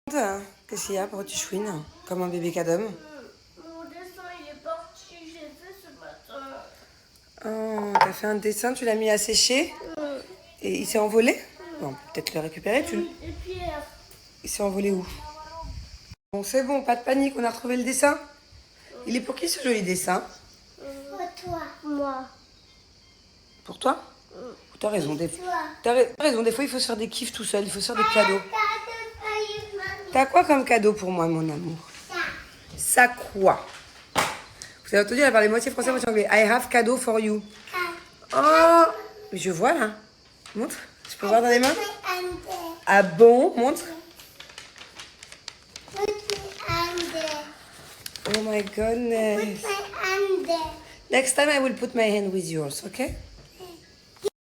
Qu'est-ce qu'il y a? Pourquoi tu chouines comme un bébé cadom? Mon dessin il est parti, j'ai fait ce matin. Oh, t'as fait un dessin, tu l'as mis à sécher et il s'est envolé? Bon, on peut peut-être le récupérer. Et Pierre. Il s'est envolé où? Bon, c'est bon, pas de panique, on a retrouvé le dessin. Il est pour qui ce joli dessin? Pour toi. Moi. Pour toi? T'as raison, raison, des fois il faut se faire des kiffs tout seul, il faut se faire des cadeaux. T'as quoi comme cadeau pour moi, mon amour? Ça quoi? Vous avez entendu, elle a parlé moitié français, moitié anglais. I have cadeau for you. Oh, mais je vois là. Montre. Je peux voir dans les mains? Ah bon? Montre. Oh my goodness. Next time I will put my hand with yours, ok?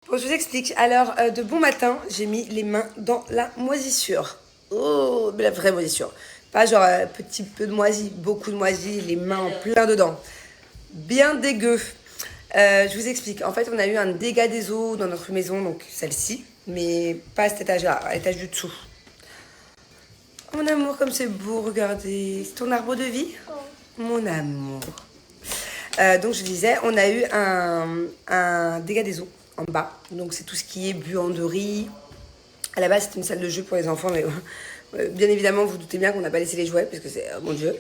Bon, je vous explique. Alors, de bon matin, j'ai mis les mains dans la moisissure. Oh, mais la vraie moisissure. Pas genre petit peu de moisi, beaucoup de moisi, les mains en plein dedans. Bien dégueu. Je vous explique. En fait, on a eu un dégât des eaux dans notre maison, donc celle-ci, mais pas à cet étage-là, à l'étage du dessous. Mon amour, comme c'est beau, regardez. C'est ton arbre de vie? Mon amour. Donc, je disais, on a eu un dégât des eaux en bas. Donc, c'est tout ce qui est buanderie. À la base, c'était une salle de jeu pour les enfants, mais bien évidemment, vous, vous doutez bien qu'on n'a pas laissé les jouets, parce que c'est, mon Dieu.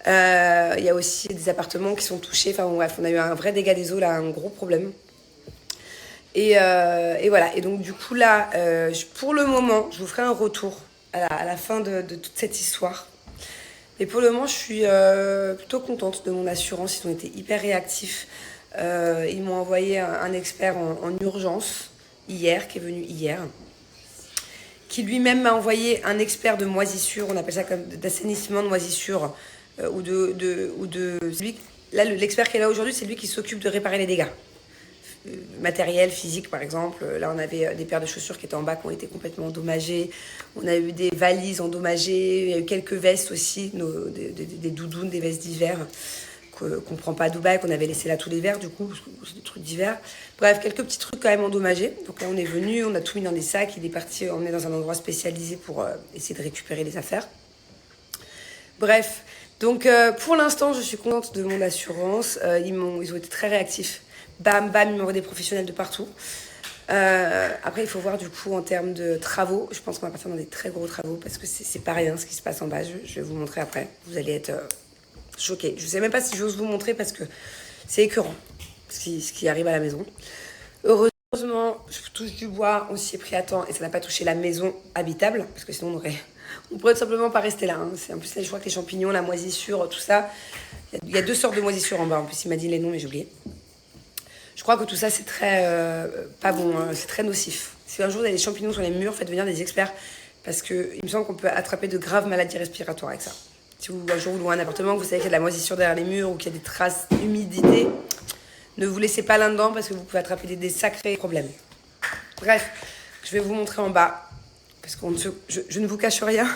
Il y a aussi des appartements qui sont touchés. Enfin, bon, bref, on a eu un vrai dégât des eaux, là, un gros problème. Et voilà. Et donc, du coup, là, pour le moment, je vous ferai un retour à la fin de toute cette histoire. Et pour le moment, je suis plutôt contente de mon assurance. Ils ont été hyper réactifs. Ils m'ont envoyé un expert en urgence hier, qui est venu hier, qui lui-même m'a envoyé un expert de moisissure, on appelle ça comme d'assainissement de moisissure, là, l'expert qui est là aujourd'hui, c'est lui qui s'occupe de réparer les dégâts. Matériel, physique par exemple. Là, on avait des paires de chaussures qui étaient en bas, qui ont été complètement endommagées. On a eu des valises endommagées. Il y a eu quelques vestes aussi, des doudounes, des vestes d'hiver qu'on ne prend pas à Dubaï, qu'on avait laissé là tout l'hiver, du coup, parce que c'est des trucs d'hiver. Bref, quelques petits trucs quand même endommagés. Donc là, on est venu, on a tout mis dans des sacs. Il est parti emmener dans un endroit spécialisé pour essayer de récupérer les affaires. Bref, donc pour l'instant, je suis contente de mon assurance. Ils ont été très réactifs. Bam, bam, ils m'envoient des professionnels de partout. Après, il faut voir du coup en termes de travaux. Je pense qu'on va partir dans des très gros travaux parce que c'est pas rien ce qui se passe en bas. Je vais vous montrer après. Vous allez être choqués. Je sais même pas si j'ose vous montrer parce que c'est écœurant ce qui arrive à la maison. Heureusement, je touche du bois, on s'y est pris à temps et ça n'a pas touché la maison habitable parce que sinon on pourrait tout simplement pas rester là. Hein. En plus, je crois que les champignons, la moisissure, tout ça. Il y a deux sortes de moisissures en bas. En plus, il m'a dit les noms, mais j'ai oublié. Je crois que tout ça, c'est très pas bon, hein, c'est très nocif. Si un jour il y a des champignons sur les murs, faites venir des experts parce qu'il me semble qu'on peut attraper de graves maladies respiratoires avec ça. Si vous, un jour vous louez un appartement, vous savez qu'il y a de la moisissure derrière les murs ou qu'il y a des traces d'humidité, ne vous laissez pas là-dedans parce que vous pouvez attraper des sacrés problèmes. Bref, je vais vous montrer en bas parce que je ne vous cache rien.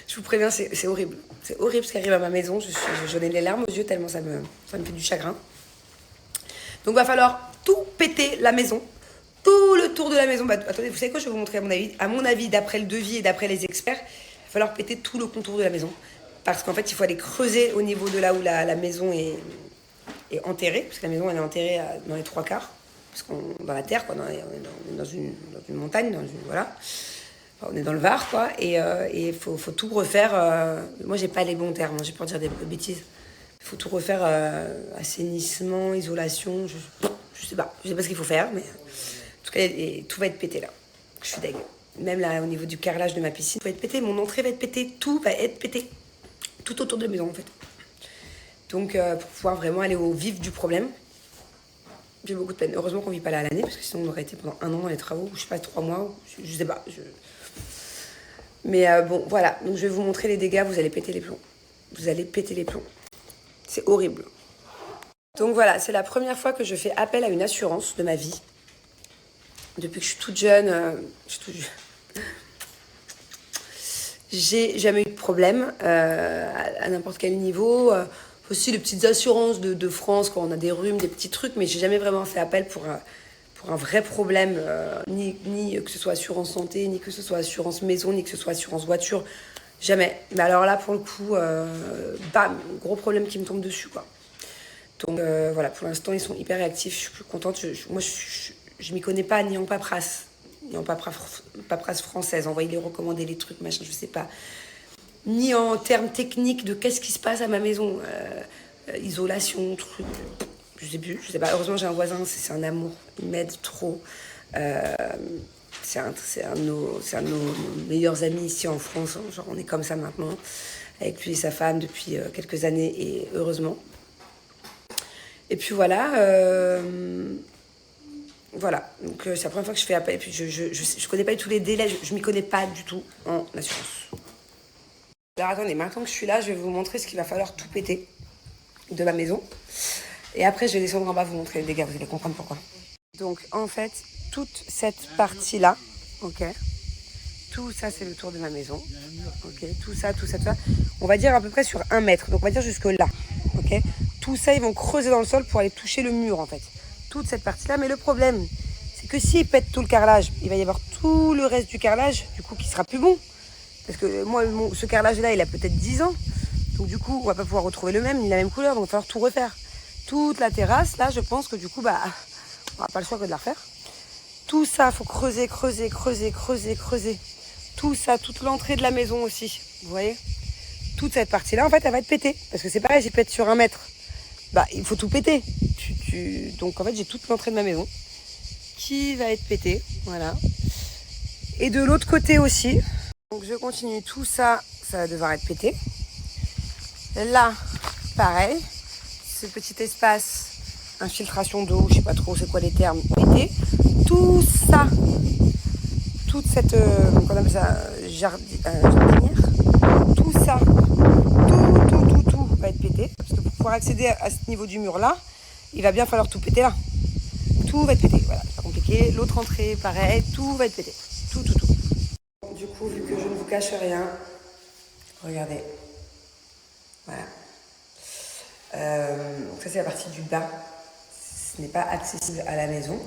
Je vous préviens, c'est horrible. C'est horrible ce qui arrive à ma maison. J'en ai les larmes aux yeux tellement ça me fait du chagrin. Donc, va falloir tout péter la maison. Tout le tour de la maison. Bah, attendez, vous savez quoi? Je vais vous montrer à mon avis, d'après le devis et d'après les experts, il va falloir péter tout le contour de la maison. Parce qu'en fait, il faut aller creuser au niveau de là où la maison est enterrée. Parce que la maison, elle est enterrée dans les 3/4. Parce qu'on dans la terre, quoi. On est dans une montagne, voilà. Enfin, on est dans le Var, quoi. Et il faut tout refaire. Moi, j'ai pas les bons termes. J'ai peur de dire des bêtises. Il faut tout refaire, assainissement, isolation, je sais pas ce qu'il faut faire, mais en tout cas, tout va être pété là. Je suis deg. Même là, au niveau du carrelage de ma piscine, va être pété, mon entrée va être pétée, tout va être pété. Tout autour de la maison en fait. Donc, pour pouvoir vraiment aller au vif du problème, j'ai beaucoup de peine. Heureusement qu'on vit pas là à l'année, parce que sinon on aurait été pendant 1 an dans les travaux, ou je sais pas, 3 mois, je sais pas. Mais bon, voilà. Donc, je vais vous montrer les dégâts, vous allez péter les plombs. Vous allez péter les plombs. C'est horrible. Donc voilà, c'est la première fois que je fais appel à une assurance de ma vie. Depuis que je suis toute jeune, j'ai jamais eu de problème à n'importe quel niveau. Aussi des petites assurances de France quand on a des rhumes, des petits trucs, mais j'ai jamais vraiment fait appel pour un vrai problème, ni que ce soit assurance santé, ni que ce soit assurance maison, ni que ce soit assurance voiture. Jamais. Mais alors là, pour le coup, bam, gros problème qui me tombe dessus, quoi. Donc voilà, pour l'instant, ils sont hyper réactifs. Je suis plus contente. Moi, je m'y connais pas ni en paperasse, ni en paperasse française. Envoyer les recommander les trucs, machin, je sais pas. Ni en termes techniques de qu'est-ce qui se passe à ma maison. Isolation, truc. Je sais pas. Heureusement, j'ai un voisin, c'est un amour. Il m'aide trop. C'est un de nos meilleurs amis ici en France. Genre, on est comme ça maintenant. Avec lui et sa femme depuis quelques années, et heureusement. Et puis voilà. Voilà. Donc, c'est la première fois que je fais appel. Et puis, je connais pas tous les délais. Je m'y connais pas du tout en assurance. Alors, attendez. Maintenant que je suis là, je vais vous montrer ce qu'il va falloir tout péter de ma maison. Et après, je vais descendre en bas vous montrer les dégâts. Vous allez comprendre pourquoi. Donc, en fait, toute cette partie-là, ok, tout ça, c'est le tour de ma maison. Ok, tout ça. On va dire à peu près sur 1 mètre. Donc, on va dire jusque là. Ok. Tout ça, ils vont creuser dans le sol pour aller toucher le mur, en fait. Toute cette partie-là. Mais le problème, c'est que s'ils pètent tout le carrelage, il va y avoir tout le reste du carrelage, du coup, qui sera plus bon. Parce que moi, ce carrelage-là, il a peut-être 10 ans. Donc, du coup, on va pas pouvoir retrouver le même, ni la même couleur. Donc, il va falloir tout refaire. Toute la terrasse, là, je pense que du coup, on n'a pas le choix que de la refaire. Tout ça, il faut creuser. Tout ça, toute l'entrée de la maison aussi. Vous voyez ? Toute cette partie-là, en fait, elle va être pétée. Parce que c'est pareil, j'y pète sur 1 mètre. Il faut tout péter. Donc, en fait, j'ai toute l'entrée de ma maison qui va être pétée. Voilà. Et de l'autre côté aussi. Donc, je continue. Tout ça, ça va devoir être pété. Là, pareil. Ce petit espace, infiltration d'eau, je sais pas trop c'est quoi les termes, pété. Tout ça, toute cette, qu'on appelle ça, jardinière, tout ça, tout va être pété. Parce que pour pouvoir accéder à ce niveau du mur là, il va bien falloir tout péter là. Tout va être pété, voilà, c'est pas compliqué. L'autre entrée, pareil, tout va être pété. Tout. Du coup, vu que je ne vous cache rien, regardez, voilà. Donc ça c'est la partie du bas. Ce n'est pas accessible à la maison,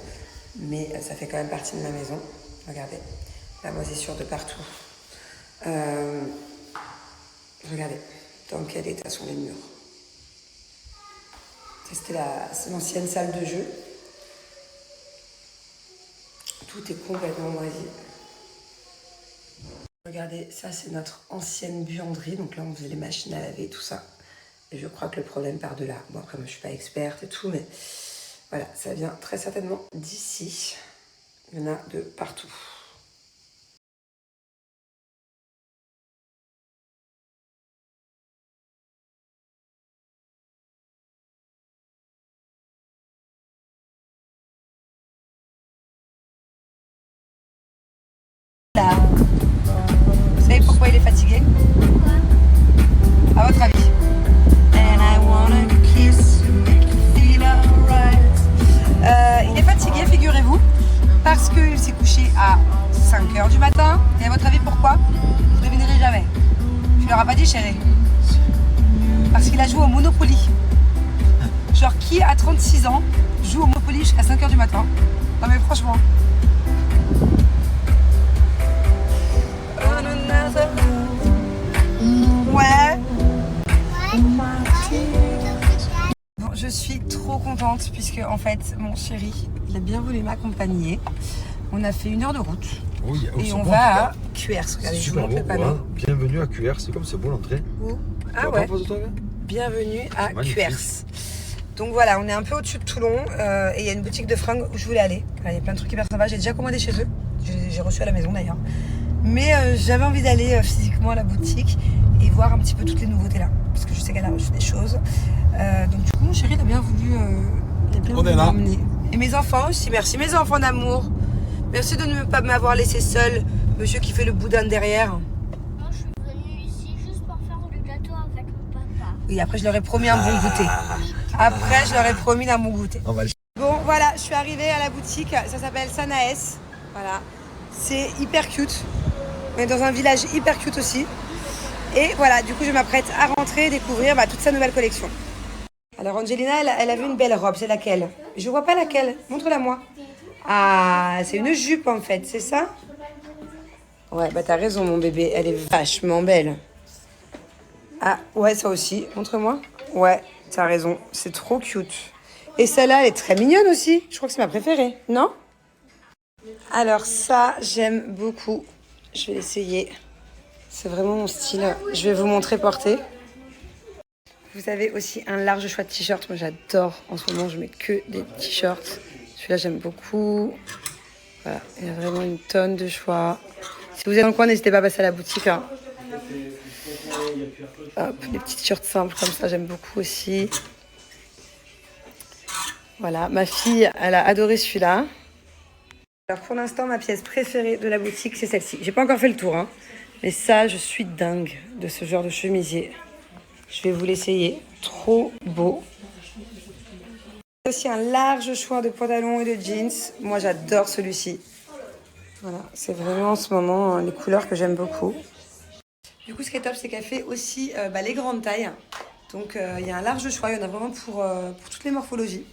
mais ça fait quand même partie de ma maison. Regardez, la moisissure de partout. Regardez dans quel état sont les murs. C'était l'ancienne salle de jeu. Tout est complètement moisi. Regardez, ça c'est notre ancienne buanderie. Donc là on faisait les machines à laver et tout ça. Et je crois que le problème part de là. Bon, après, moi, je suis pas experte et tout, mais voilà, ça vient très certainement d'ici. Il y en a de partout. Là. Vous savez pourquoi il est fatigué? À votre avis? Il est fatigué, figurez-vous, parce qu'il s'est couché à 5h du matin. Et à votre avis, pourquoi? Vous ne devinerez jamais. Tu leur as pas dit, chérie? Parce qu'il a joué au Monopoly. Genre, qui à 36 ans joue au Monopoly jusqu'à 5h du matin? Non mais franchement. Ouais. Bon, je suis trop contente puisque en fait mon chéri il a bien voulu m'accompagner. On a fait 1 heure de route et on va à Cuers. Regardez, je vous montre le panneau. Bienvenue à Cuers, c'est comme c'est beau l'entrée. Ah ouais. Bienvenue à Cuers. Donc voilà, on est un peu au-dessus de Toulon et il y a une boutique de fringues où je voulais aller. Il y a plein de trucs hyper sympas. J'ai déjà commandé chez eux. J'ai reçu à la maison d'ailleurs. Mais j'avais envie d'aller physiquement à la boutique et voir un petit peu toutes les nouveautés là. Parce que je sais qu'elle a reçu des choses. Donc du coup, mon chéri il a bien voulu m'emmener. Et mes enfants aussi, merci mes enfants d'amour. Merci de ne pas m'avoir laissé seule, monsieur qui fait le boudin derrière. Moi, je suis venue ici juste pour faire du gâteau avec mon papa. Oui, après je leur ai promis un bon goûter. Après, je leur ai promis un bon goûter. Bon, voilà, je suis arrivée à la boutique. Ça s'appelle Sanaes. Voilà. C'est hyper cute. On est dans un village hyper cute aussi. Et voilà, du coup, je m'apprête à rentrer et découvrir toute sa nouvelle collection. Alors, Angelina, elle a vu une belle robe. C'est laquelle? Je vois pas laquelle. Montre-la moi. Ah, c'est une jupe en fait, c'est ça? Ouais, t'as raison, mon bébé. Elle est vachement belle. Ah, ouais, ça aussi. Montre-moi. Ouais, t'as raison. C'est trop cute. Et celle-là, elle est très mignonne aussi. Je crois que c'est ma préférée, non? Alors ça, j'aime beaucoup. Je vais l'essayer. C'est vraiment mon style. Je vais vous montrer porter. Vous avez aussi un large choix de t-shirts. Moi, j'adore. En ce moment, je mets que des t-shirts. Celui-là, j'aime beaucoup. Voilà, il y a vraiment une tonne de choix. Si vous êtes dans le coin, n'hésitez pas à passer à la boutique. Hein. Hop, les petits t-shirts simples comme ça, j'aime beaucoup aussi. Voilà, ma fille, elle a adoré celui-là. Alors pour l'instant, ma pièce préférée de la boutique, c'est celle-ci. J'ai pas encore fait le tour, hein, mais ça, je suis dingue de ce genre de chemisier. Je vais vous l'essayer. Trop beau. Il y a aussi un large choix de pantalons et de jeans. Moi, j'adore celui-ci. Voilà, c'est vraiment en ce moment les couleurs que j'aime beaucoup. Du coup, ce qui est top, c'est qu'elle fait aussi les grandes tailles. Donc, il y a un large choix. Il y en a vraiment pour toutes les morphologies.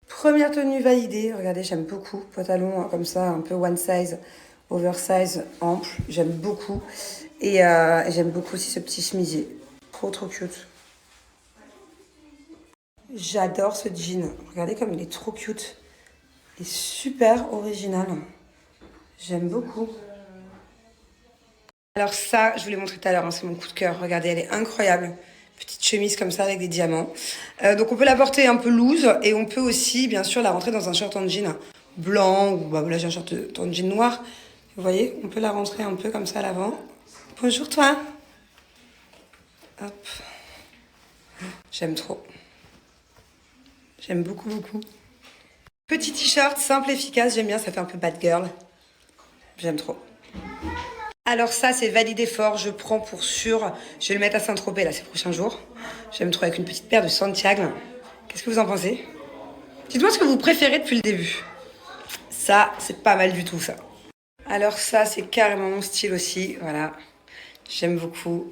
Première tenue validée. Regardez, j'aime beaucoup. Pantalon comme ça, un peu one size, oversize, ample. J'aime beaucoup. Et j'aime beaucoup aussi ce petit chemisier. Trop, trop cute. J'adore ce jean. Regardez comme il est trop cute. Il est super original. J'aime beaucoup. Alors ça, je vous l'ai montré tout à l'heure, hein, c'est mon coup de cœur. Regardez, elle est incroyable. Petite chemise comme ça avec des diamants. Donc on peut la porter un peu loose et on peut aussi, bien sûr, la rentrer dans un short en jean blanc ou là j'ai un short en jean noir. Vous voyez, on peut la rentrer un peu comme ça à l'avant. Bonjour toi. Hop. J'aime trop. J'aime beaucoup, beaucoup. Petit t-shirt simple, efficace, j'aime bien, ça fait un peu bad girl. J'aime trop. Alors ça, c'est validé fort, je prends pour sûr. Je vais le mettre à Saint-Tropez, là, ces prochains jours. J'aime trop avec une petite paire de Santiago. Qu'est-ce que vous en pensez? Dites-moi ce que vous préférez depuis le début. Ça, c'est pas mal du tout, ça. Alors ça, c'est carrément mon style aussi, voilà. J'aime beaucoup.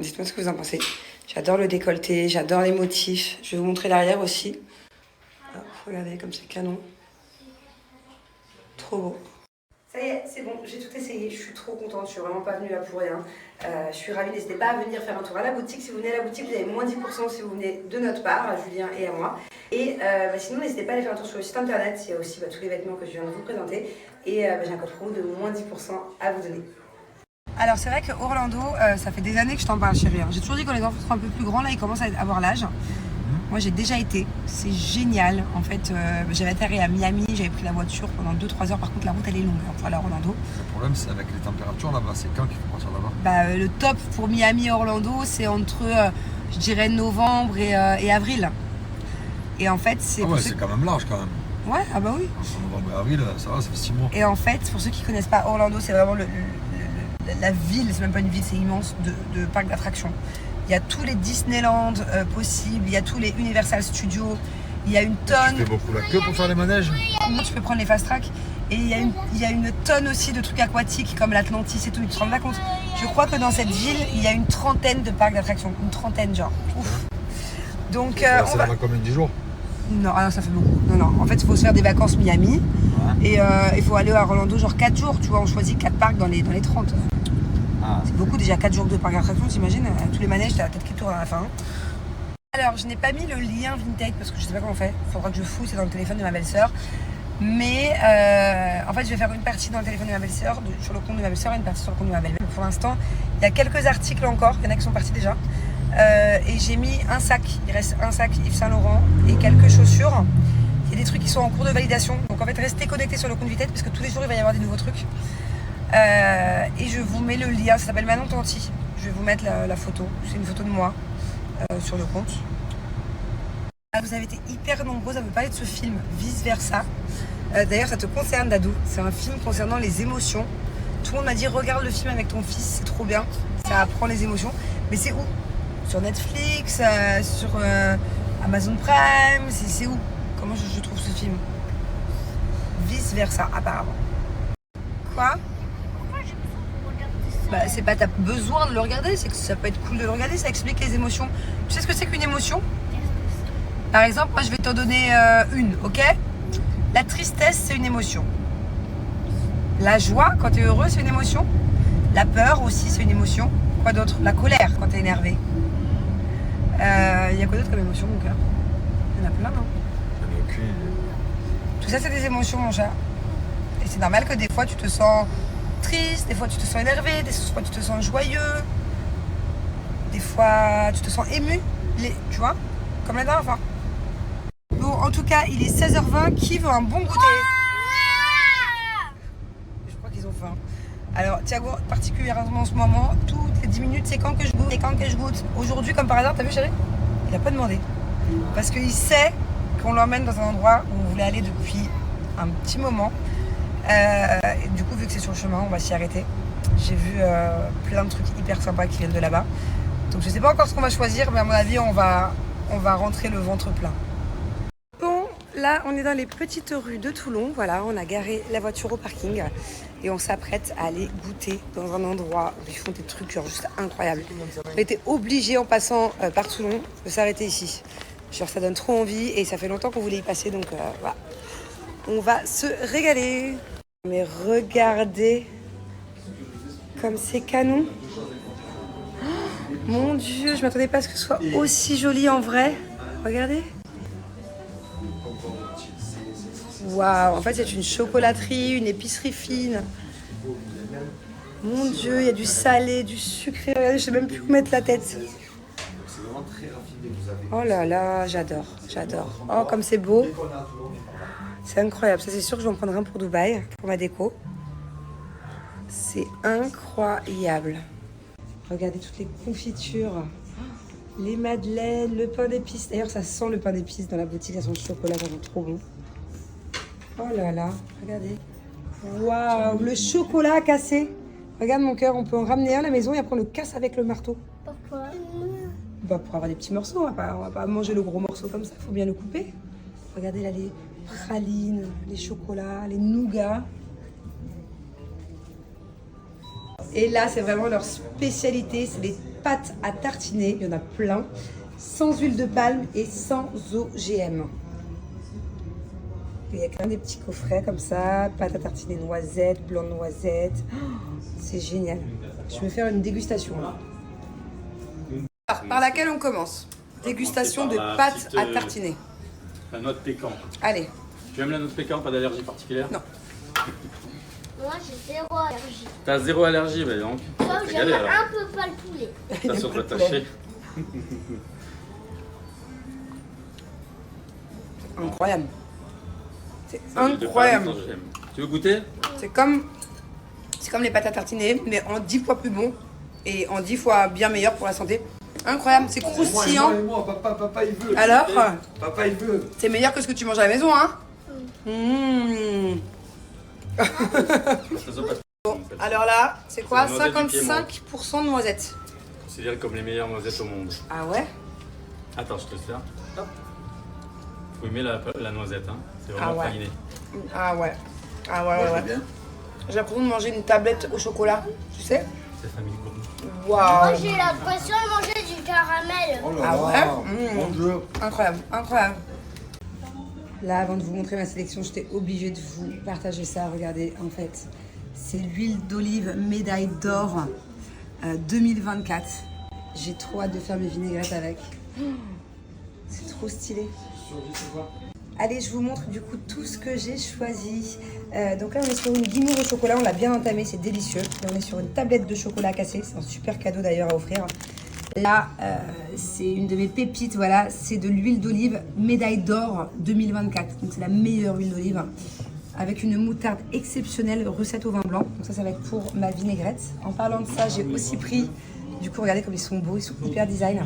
Dites-moi ce que vous en pensez. J'adore le décolleté, j'adore les motifs. Je vais vous montrer l'arrière aussi. Hop, regardez comme c'est canon. Trop beau. Ça y est, c'est bon, j'ai tout essayé, je suis trop contente, je suis vraiment pas venue là pour rien. Je suis ravie, n'hésitez pas à venir faire un tour à la boutique. Si vous venez à la boutique, vous avez moins 10% si vous venez de notre part, à Julien et à moi. Et sinon, n'hésitez pas à aller faire un tour sur le site internet, il y a aussi tous les vêtements que je viens de vous présenter. Et j'ai un code promo de moins 10% à vous donner. Alors c'est vrai que Orlando, ça fait des années que je t'en parle chérie. J'ai toujours dit que quand les enfants seront un peu plus grands, là ils commencent à avoir l'âge. Moi j'ai déjà été, c'est génial. En fait, j'avais atterri à Miami, j'avais pris la voiture pendant 2-3 heures. Par contre la route elle est longue pour aller à Orlando. Le problème c'est avec les températures là-bas, c'est quand qu'il faut partir là-bas? Le top pour Miami et Orlando, c'est entre, je dirais, novembre et avril. Et en fait c'est... Ah ouais, c'est quand même large quand même. Ouais, ah bah oui. Entre novembre et avril, ça va, ça fait 6 mois. Et en fait, pour ceux qui connaissent pas Orlando, c'est vraiment la ville, c'est même pas une ville, c'est immense, de parcs d'attractions. Il y a tous les Disneyland possibles, il y a tous les Universal Studios, il y a une tonne... Tu fais beaucoup la queue pour faire les manèges? Non, tu peux prendre les fast track. Et il y a une tonne aussi de trucs aquatiques comme l'Atlantis et tout, tu te rends pas compte? Je crois que dans cette ville, il y a une trentaine de parcs d'attractions, une trentaine genre. Ouf. Donc ça va combien de jours? Non, ça fait beaucoup. Non, en fait, il faut se faire des vacances Miami. Ouais. Et il faut aller à Orlando genre 4 jours, tu vois, on choisit 4 parcs dans les 30. Ah. C'est beaucoup déjà, 4 jours de parcs d'attractions, t'imagines? Tous les manèges, t'as la tête qui tourne à la fin. Alors, je n'ai pas mis le lien Vinted parce que je sais pas comment on fait. Faudra que je fouille, c'est dans le téléphone de ma belle-sœur. Mais en fait, je vais faire une partie dans le téléphone de ma belle-sœur, sur le compte de ma belle-sœur et une partie sur le compte de ma belle-mère. Pour l'instant, il y a quelques articles encore, il y en a qui sont partis déjà. Et j'ai mis un sac, il reste un sac Yves Saint Laurent et quelques chaussures. Il y a des trucs qui sont en cours de validation. Donc en fait, restez connectés sur le compte Vinted parce que tous les jours, il va y avoir des nouveaux trucs. Et je vous mets le lien, ça s'appelle Manon Tanti. Je vais vous mettre la photo, c'est une photo de moi sur le compte. Vous avez été hyper nombreuses à me parler de ce film, Vice Versa. D'ailleurs, ça te concerne, Dadou. C'est un film concernant les émotions. Tout le monde m'a dit, regarde le film avec ton fils, c'est trop bien. Ça apprend les émotions. Mais c'est où? Sur Netflix, sur Amazon Prime, c'est où? Comment je trouve ce film? Vice Versa, apparemment. Quoi? Pourquoi j'ai besoin de regarder ça? C'est pas t'as besoin de le regarder, c'est que ça peut être cool de le regarder, ça explique les émotions. Tu sais ce que c'est qu'une émotion? Par exemple, moi je vais t'en donner une, ok? La tristesse, c'est une émotion. La joie, quand tu es heureux, c'est une émotion. La peur aussi, c'est une émotion. quoi d'autre? La colère quand t'es énervé. Il y a quoi d'autre comme émotion, mon cœur? Il y en a plein, non? J'en ai aucune idée. Tout ça, c'est des émotions, mon chat. Et c'est normal que des fois, tu te sens triste, des fois, tu te sens énervé, des fois, tu te sens joyeux, des fois, tu te sens ému, tu vois, comme la dernière fois. Bon, en tout cas, il est 16h20. Qui veut un bon goûter? Je crois qu'ils ont faim. Alors, Thiago, particulièrement en ce moment, toutes les 10 minutes, c'est quand que je goûte, c'est quand que je goûte. Aujourd'hui, comme par hasard, t'as vu, chérie? Il n'a pas demandé. Parce qu'il sait qu'on l'emmène dans un endroit où on voulait aller depuis un petit moment. Et du coup, vu que c'est sur le chemin, on va s'y arrêter. J'ai vu plein de trucs hyper sympas qui viennent de là-bas. Donc, je sais pas encore ce qu'on va choisir, mais à mon avis, on va rentrer le ventre plein. Bon, là, on est dans les petites rues de Toulon. Voilà, on a garé la voiture au parking et on s'apprête à aller goûter dans un endroit où ils font des trucs genre juste incroyables. On était obligés en passant par Toulon de s'arrêter ici. Genre, ça donne trop envie et ça fait longtemps qu'on voulait y passer, donc voilà. On va se régaler. Mais regardez comme c'est canon. Oh, mon Dieu, je m'attendais pas à ce que ce soit aussi joli en vrai. Regardez. Waouh, en fait c'est une chocolaterie, une épicerie fine. Mon Dieu, il y a du salé, du sucré. Regardez, je sais même plus où mettre la tête. Oh là là, j'adore, j'adore. Oh, comme c'est beau. C'est incroyable. Ça, c'est sûr que je vais en prendre un pour Dubaï, pour ma déco. C'est incroyable. Regardez toutes les confitures, les madeleines, le pain d'épices. D'ailleurs, ça sent le pain d'épices dans la boutique. Ça sent le chocolat, ça sent trop bon. Oh là là, regardez. Waouh, le chocolat cassé. Regarde mon cœur, on peut en ramener un à la maison et après on le casse avec le marteau. Pourquoi? Bah pour avoir des petits morceaux, on va pas manger le gros morceau comme ça, il faut bien le couper. Regardez là les pralines, les chocolats, les nougats. Et là c'est vraiment leur spécialité, c'est les pâtes à tartiner, il y en a plein, sans huile de palme et sans OGM. Il y a quand même des petits coffrets comme ça, pâte à tartiner noisette, blanc de noisette. Oh, c'est génial. Je vais faire une dégustation là. Par laquelle on commence? Dégustation de pâte à tartiner. La noix de pécan. Allez. Tu aimes la noix de pécan? Pas d'allergie particulière? Moi Non. j'ai zéro allergie. T'as zéro allergie, bah donc. Sauf j'aime alors. un peu pas le poulet. T'as sur quoi tâcher. Incroyable. C'est Huile de incroyable. palme sans OGM. Tu veux goûter? C'est comme les pâtes à tartiner, mais en 10 fois plus bon et en 10 fois bien meilleur pour la santé. Incroyable, c'est croustillant. Moi, papa, il veut. Alors, Papa, il veut. c'est meilleur que ce que tu manges à la maison, hein? Bon, alors là, c'est quoi? C'est la noisette du 55% de noisettes. Considéré comme les meilleures noisettes au monde. Ah ouais? Attends, je te laisse faire. Hop. Faut aimer la noisette, hein. C'est vraiment Ah ouais. praliné. Ah ouais. Ah ouais, ouais. bien. J'ai l'impression de manger une tablette au chocolat, tu sais? C'est famille gourmand. Moi Waouh! j'ai l'impression de manger du caramel. Oh là Ah là. ouais. Mon Dieu. Incroyable, incroyable. Là, avant de vous montrer ma sélection, j'étais obligée de vous partager ça. Regardez, en fait, c'est l'huile d'olive médaille d'or 2024. J'ai trop hâte de faire mes vinaigrettes avec. C'est trop stylé. Allez, je vous montre du coup tout ce que j'ai choisi. Donc là, on est sur une guimauve au chocolat. On l'a bien entamé, c'est délicieux. Et on est sur une tablette de chocolat cassé. C'est un super cadeau d'ailleurs à offrir. Là, c'est une de mes pépites, voilà, c'est de l'huile d'olive médaille d'or 2024. Donc c'est la meilleure huile d'olive avec une moutarde exceptionnelle, recette au vin blanc. Donc ça va être pour ma vinaigrette. En parlant de ça, j'ai aussi pris, du coup regardez comme ils sont beaux, ils sont hyper design.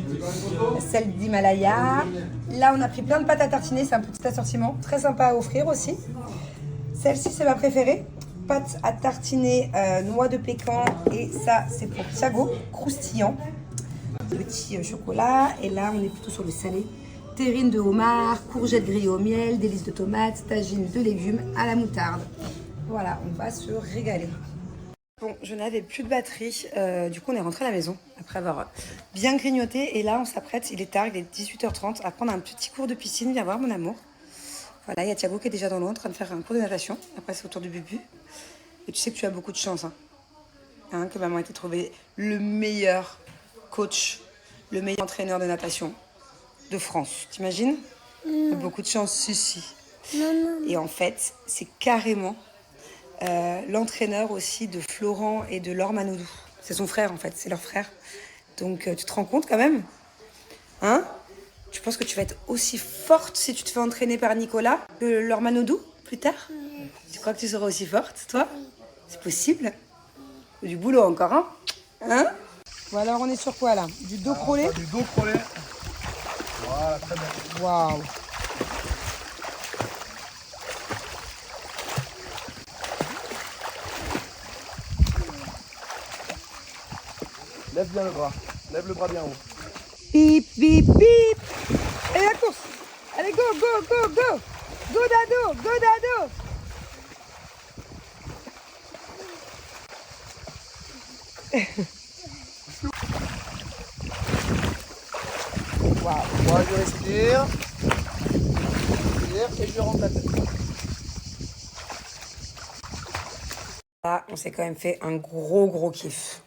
Celle d'Himalaya. Là on a pris plein de pâtes à tartiner, c'est un petit assortiment très sympa à offrir aussi. Celle-ci c'est ma préférée. Pâte à tartiner noix de pécan et ça c'est pour Thiago, croustillant. Petit chocolat et là on est plutôt sur le salé. Terrine de homard, courgettes grillées au miel, délices de tomates, tagine de légumes à la moutarde. Voilà, on va se régaler. Bon, je n'avais plus de batterie, du coup on est rentré à la maison après avoir bien grignoté et là on s'apprête, il est tard, il est 18h30 à prendre un petit cours de piscine, viens voir mon amour. Voilà, il y a Thiago qui est déjà dans l'eau en train de faire un cours de natation, après c'est au tour du bubu. Et tu sais que tu as beaucoup de chance, hein. hein, que maman a été trouvé le meilleur coach, le meilleur entraîneur de natation de France. T'imagines? Beaucoup de chance, si. Et en fait, c'est carrément l'entraîneur aussi de Florent et de Laure Manodou. C'est son frère en fait, c'est leur frère. Donc tu te rends compte quand même? Hein? Tu penses que tu vas être aussi forte si tu te fais entraîner par Nicolas que Laure Manodou plus tard? Tu crois que tu seras aussi forte, toi? C'est possible? Du boulot encore, hein? Hein? Bon alors on est sur quoi là? Du dos crawlé? Du dos crawlé. Voilà, très bien. Waouh! Lève bien le bras. Lève le bras bien haut. Bip, bip, bip! Allez, la course! Allez, go, go, go, go! Go dado, go dado! Waouh. Voilà, je respire. Et je rentre la tête. Là, on s'est quand même fait un gros kiff.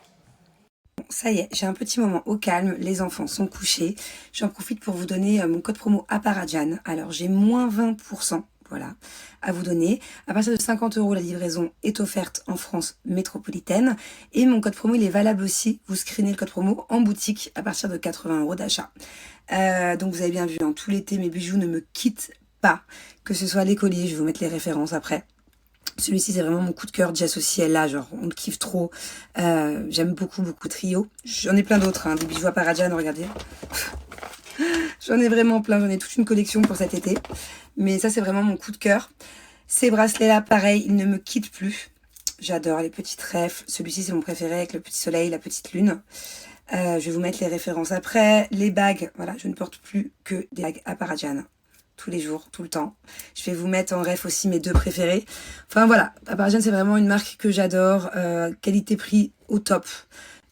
Ça y est, j'ai un petit moment au calme, les enfants sont couchés. J'en profite pour vous donner mon code promo Aparadjan. Alors j'ai moins 20%, voilà, à vous donner. À partir de 50 €, la livraison est offerte en France métropolitaine. Et mon code promo, il est valable aussi. Vous screenez le code promo en boutique à partir de 80 € d'achat. Donc vous avez bien vu, hein, tout l'été, mes bijoux ne me quittent pas. Que ce soit les colliers, je vais vous mettre les références après. Celui-ci, c'est vraiment mon coup de cœur j'associe là, genre on le kiffe trop. J'aime beaucoup Trio. J'en ai plein d'autres, hein, des bijoux à Paradjan, regardez. J'en ai vraiment plein, j'en ai toute une collection pour cet été. Mais ça, c'est vraiment mon coup de cœur. Ces bracelets-là, pareil, ils ne me quittent plus. J'adore les petits trèfles. Celui-ci, c'est mon préféré avec le petit soleil, la petite lune. Je vais vous mettre les références après. Les bagues, voilà, je ne porte plus que des bagues à Paradjan. Tous les jours, tout le temps. Je vais vous mettre en ref aussi mes deux préférés. Enfin voilà, Aparadjan, c'est vraiment une marque que j'adore. Qualité-prix au top.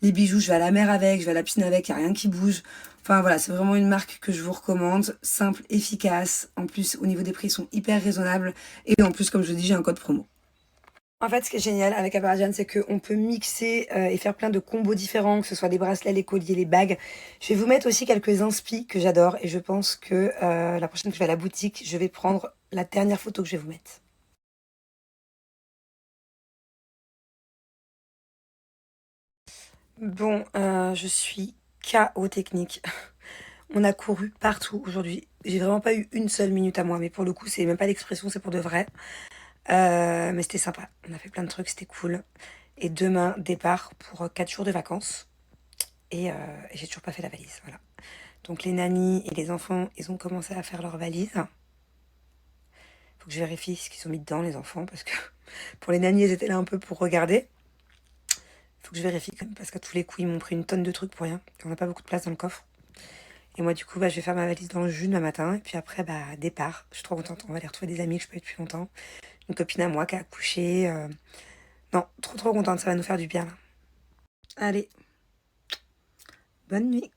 Les bijoux, je vais à la mer avec, je vais à la piscine avec, il n'y a rien qui bouge. Enfin voilà, c'est vraiment une marque que je vous recommande. Simple, efficace. En plus, au niveau des prix, ils sont hyper raisonnables. Et en plus, comme je vous dis, j'ai un code promo. En fait, ce qui est génial avec Aparadjan, c'est qu'on peut mixer et faire plein de combos différents, que ce soit les bracelets, les colliers, les bagues. Je vais vous mettre aussi quelques inspi que j'adore et je pense que la prochaine fois que je vais à la boutique, je vais prendre la dernière photo que je vais vous mettre. Bon, je suis KO technique. On a couru partout aujourd'hui. J'ai vraiment pas eu une seule minute à moi, mais pour le coup, c'est même pas l'expression, c'est pour de vrai. Mais c'était sympa, on a fait plein de trucs, c'était cool. Et demain, départ pour 4 jours de vacances. Et j'ai toujours pas fait la valise, voilà. Donc les nannies et les enfants, ils ont commencé à faire leur valise. Faut que je vérifie ce qu'ils ont mis dedans, les enfants, parce que pour les nannies, ils étaient là un peu pour regarder. Faut que je vérifie quand même, parce qu'à tous les coups, ils m'ont pris une tonne de trucs pour rien. On n'a pas beaucoup de place dans le coffre. Et moi, du coup, je vais faire ma valise dans le jus demain matin. Et puis après, départ. Je suis trop contente. On va aller retrouver des amis que je peux être depuis longtemps. Une copine à moi qui a accouché. Non, trop contente. Ça va nous faire du bien, là. Allez. Bonne nuit.